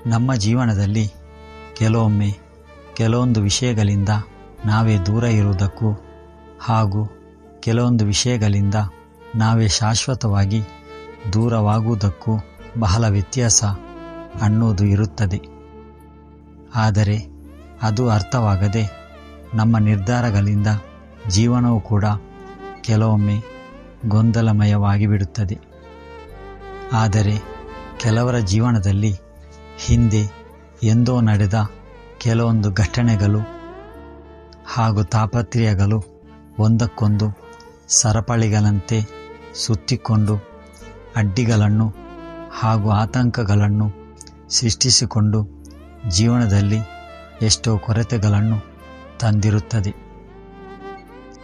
ನಮ್ಮ ಜೀವನದಲ್ಲಿ ಕೆಲವೊಮ್ಮೆ ಕೆಲವೊಂದು ವಿಷಯಗಳಿಂದ ನಾವೇ ದೂರ ಇರುವುದಕ್ಕೂ ಹಾಗೂ ಕೆಲವೊಂದು ವಿಷಯಗಳಿಂದ ನಾವೇ ಶಾಶ್ವತವಾಗಿ ದೂರವಾಗುವುದಕ್ಕೂ ಬಹಳ ವ್ಯತ್ಯಾಸ ಅನ್ನೋದು ಇರುತ್ತದೆ. ಆದರೆ ಅದು ಅರ್ಥವಾಗದೆ ನಮ್ಮ ನಿರ್ಧಾರಗಳಿಂದ ಜೀವನವು ಕೂಡ ಕೆಲವೊಮ್ಮೆ ಗೊಂದಲಮಯವಾಗಿ ಬಿಡುತ್ತದೆ. ಆದರೆ ಕೆಲವರ ಜೀವನದಲ್ಲಿ ಹಿಂದೆ ಎಂದೋ ನಡೆದ ಕೆಲವೊಂದು ಘಟನೆಗಳು ಹಾಗೂ ತಾಪತ್ರೆಯಗಳು ಒಂದಕ್ಕೊಂದು ಸರಪಳಿಗಳಂತೆ ಸುತ್ತಿಕೊಂಡು ಅಡ್ಡಿಗಳನ್ನು ಹಾಗೂ ಆತಂಕಗಳನ್ನು ಸೃಷ್ಟಿಸಿಕೊಂಡು ಜೀವನದಲ್ಲಿ ಎಷ್ಟೋ ಕೊರತೆಗಳನ್ನು ತಂದಿರುತ್ತದೆ.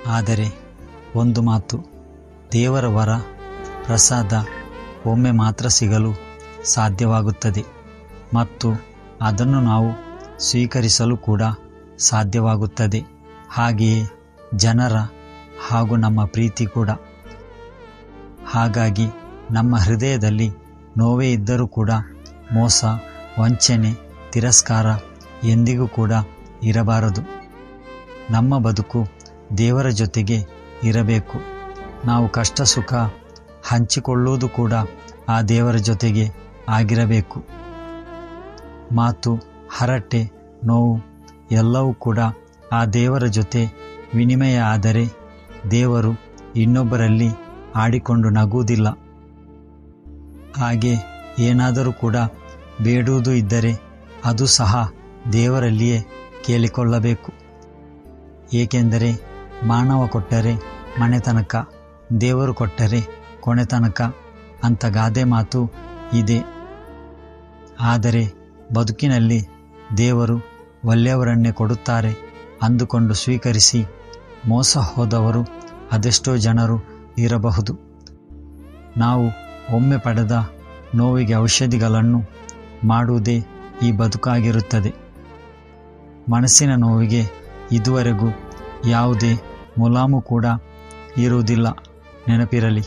ಆದರೆ ಒಂದು ಮಾತು, ದೇವರ ವರ ಪ್ರಸಾದ ಒಮ್ಮೆ ಮಾತ್ರ ಸಿಗಲು ಸಾಧ್ಯವಾಗುತ್ತದೆ ಮತ್ತು ಅದನ್ನು ನಾವು ಸ್ವೀಕರಿಸಲು ಕೂಡ ಸಾಧ್ಯವಾಗುತ್ತದೆ. ಹಾಗೆಯೇ ಜನರ ಹಾಗೂ ನಮ್ಮ ಪ್ರೀತಿ ಕೂಡ. ಹಾಗಾಗಿ ನಮ್ಮ ಹೃದಯದಲ್ಲಿ ನೋವೇ ಇದ್ದರೂ ಕೂಡ ಮೋಸ, ವಂಚನೆ, ತಿರಸ್ಕಾರ ಎಂದಿಗೂ ಕೂಡ ಇರಬಾರದು. ನಮ್ಮ ಬದುಕು ದೇವರ ಜೊತೆಗೆ ಇರಬೇಕು. ನಾವು ಕಷ್ಟ ಸುಖ ಹಂಚಿಕೊಳ್ಳುವುದು ಕೂಡ ಆ ದೇವರ ಜೊತೆಗೆ ಆಗಿರಬೇಕು. ಮಾತು, ಹರಟೆ, ನೋವು ಎಲ್ಲವೂ ಕೂಡ ಆ ದೇವರ ಜೊತೆ ವಿನಿಮಯ ಆದರೆ ದೇವರು ಇನ್ನೊಬ್ಬರಲ್ಲಿ ಆಡಿಕೊಂಡು ನಗುವುದಿಲ್ಲ. ಹಾಗೆ ಏನಾದರೂ ಕೂಡ ಬೇಡುವುದು ಇದ್ದರೆ ಅದು ಸಹ ದೇವರಲ್ಲಿಯೇ ಕೇಳಿಕೊಳ್ಳಬೇಕು. ಏಕೆಂದರೆ ಮಾನವ ಕೊಟ್ಟರೆ ಮನೆತನಕ, ದೇವರು ಕೊಟ್ಟರೆ ಕೊನೆತನಕ ಅಂತ ಗಾದೆ ಮಾತು ಇದೆ. ಆದರೆ ಬದುಕಿನಲ್ಲಿ ದೇವರು ಒಳ್ಳೆಯವರನ್ನೇ ಕೊಡುತ್ತಾರೆ ಅಂದುಕೊಂಡು ಸ್ವೀಕರಿಸಿ ಮೋಸ ಹೋದವರು ಅದೆಷ್ಟೋ ಜನರು ಇರಬಹುದು. ನಾವು ಒಮ್ಮೆ ಪಡೆದ ನೋವಿಗೆ ಔಷಧಿಗಳನ್ನು ಮಾಡುವುದೇ ಈ ಬದುಕಾಗಿರುತ್ತದೆ. ಮನಸ್ಸಿನ ನೋವಿಗೆ ಇದುವರೆಗೂ ಯಾವುದೇ ಮುಲಾಮು ಕೂಡ ಇರುವುದಿಲ್ಲ, ನೆನಪಿರಲಿ.